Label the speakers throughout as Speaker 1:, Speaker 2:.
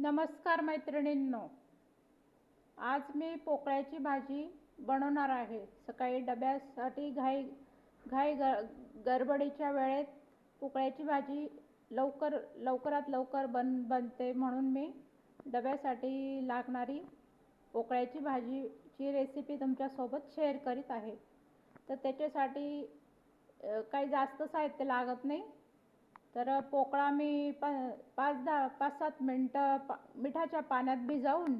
Speaker 1: नमस्कार मैत्रिणींनो, आज मी पोकळ्याची भाजी बनवणार आहे। सकाळी डब्यासाठी गडबडीच्या वेळेत पोकळ्याची भाजी लवकरात लवकर बनते, म्हणून मी डब्यासाठी लागणारी पोकळ्याची भाजीची रेसिपी तुमच्यासोबत शेअर करीत आहे। तर त्याच्यासाठी काही जास्त साहित्य लागत नाही। तर पोकळा मी 5-7 मिनटं मिठाच्या पाण्यात भिजवून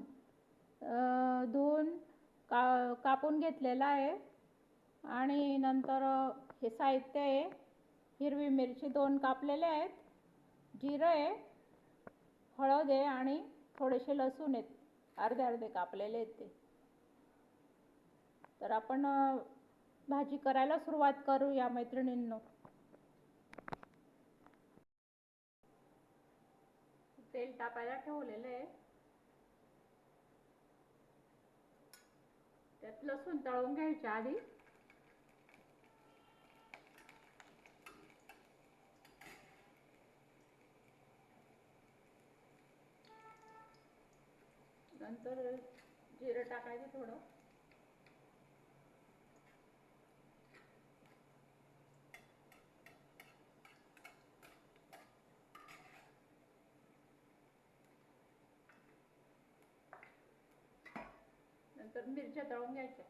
Speaker 1: धुवून कापून घेतलेला आहे। आणि नंतर हे साहित्य आहे, हिरवी मिरची 2 कापलेले आहेत, जिरं आहे, हळद आहे आणि थोडेसे लसूण आहेत, अर्धे कापलेले आहेत ते। तर आपण भाजी करायला सुरुवात करूया मैत्रिणींनो। तेल टाकायला ठेवलेलं आहे, त्यात लसूण तळून घ्यायच्या आधी नंतर जिरं टाकायचं थोडं, नंतर मिरच्या तळून घ्यायच्या,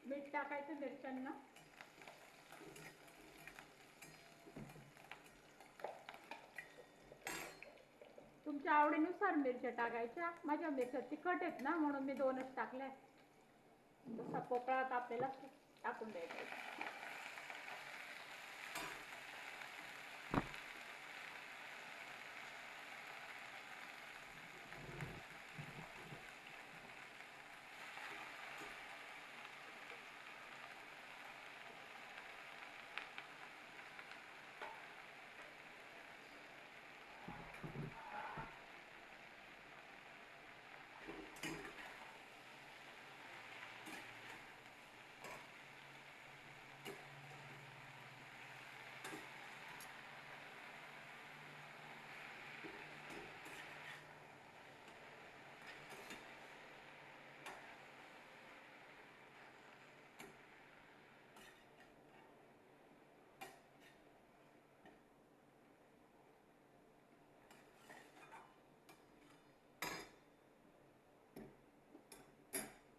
Speaker 1: मीठ टाकायचं मिरच्यांना, तुमच्या आवडीनुसार मिरच्या टाकायच्या। माझ्या मिरच्या तिखट आहेत ना, म्हणून मी 2च टाकल्या। तसा पोकळा कापलेला टाकून द्यायचा।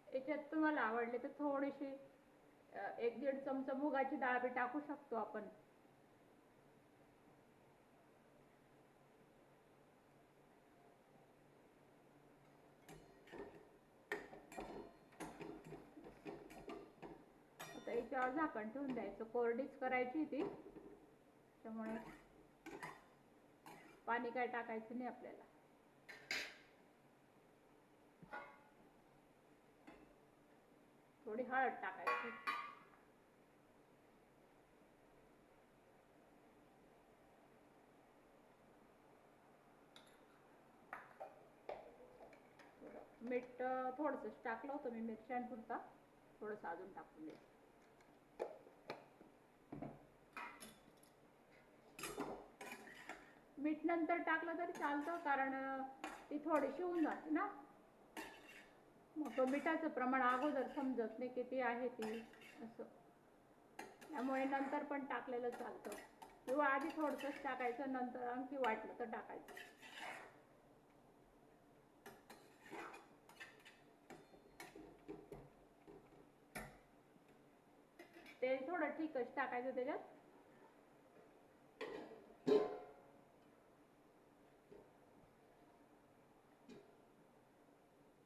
Speaker 1: याच्यात तुम्हाला आवडले तर थोडीशी 1-1.5 चमचा मुगाची डाळ बी टाकू शकतो आपण। आता याच्यावर झाकण ठेवून द्यायचं, कोरडीच करायची ती, त्यामुळे पाणी काय टाकायचं नाही आपल्याला। थोडी हळद टाकायची, मीठ थोडंसं टाकलं होतं मी मिरच्यांपुरता, थोडंसं अजून टाकून द्यायचं। मीठ नंतर टाकलं तरी चालतं, कारण ती थोडीशी होऊन जाते ना, मग मिठाचं प्रमाण अगोदर समजत नाही किती आहे ती असं, त्यामुळे नंतर पण टाकलेलं चालतं, किंवा आधी थोडंसंच टाकायचं, नंतर आणखी वाटलं तर टाकायचं। तेल थोडं ठीकच टाकायचं त्याच्यात।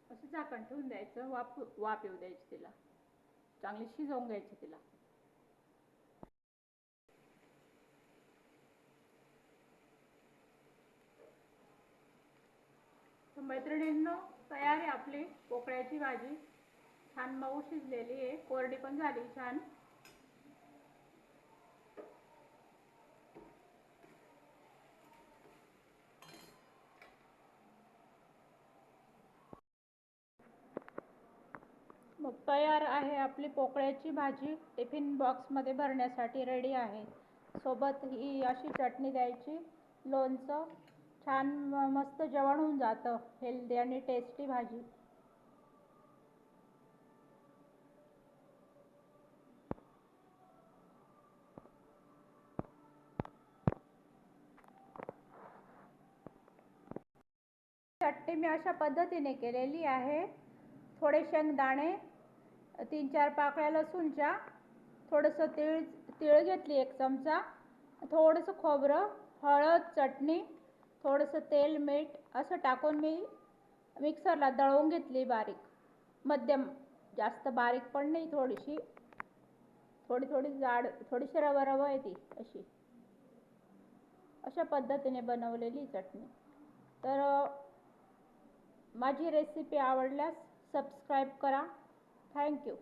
Speaker 1: असं झाकण ठेवून द्यायचं, वाफ येऊ द्यायची तिला, चांगली शिजवून घ्यायची तिला। तर मैत्रिणींनो, तयार आहे आपली पोकळ्याची भाजी। छान मऊ शिजलेली आहे, कोरडी पण झाली छान। तयार आहे आपली पोकळ्याची भाजी. टिफिन बॉक्समध्ये भरण्यासाठी रेडी आहे. सोबत ही अशी चटणी द्यायची, लोणचं. छान मस्त जेवण होऊन जातं. हेल्दी आणि टेस्टी भाजी. चटणी मी अशा पद्धतीने केलेली आहे. थोडे शेंगदाणे, 3-4 पाकळ्या लसूणच्या, थोडंसं तीळ घेतली 1 चमचा, थोडंसं खोबरं, हळद, चटणी, थोडंसं तेल, मीठ असं टाकून मी मिक्सरला दळून घेतली बारीक. मध्यम, जास्त बारीक पण नाही, थोडी जाड, थोडीशी रवा आहे ती अशी. अशा पद्धतीने बनवलेली चटणी. तर माझी रेसिपी आवडल्यास सबस्क्राईब करा. थँक्यू.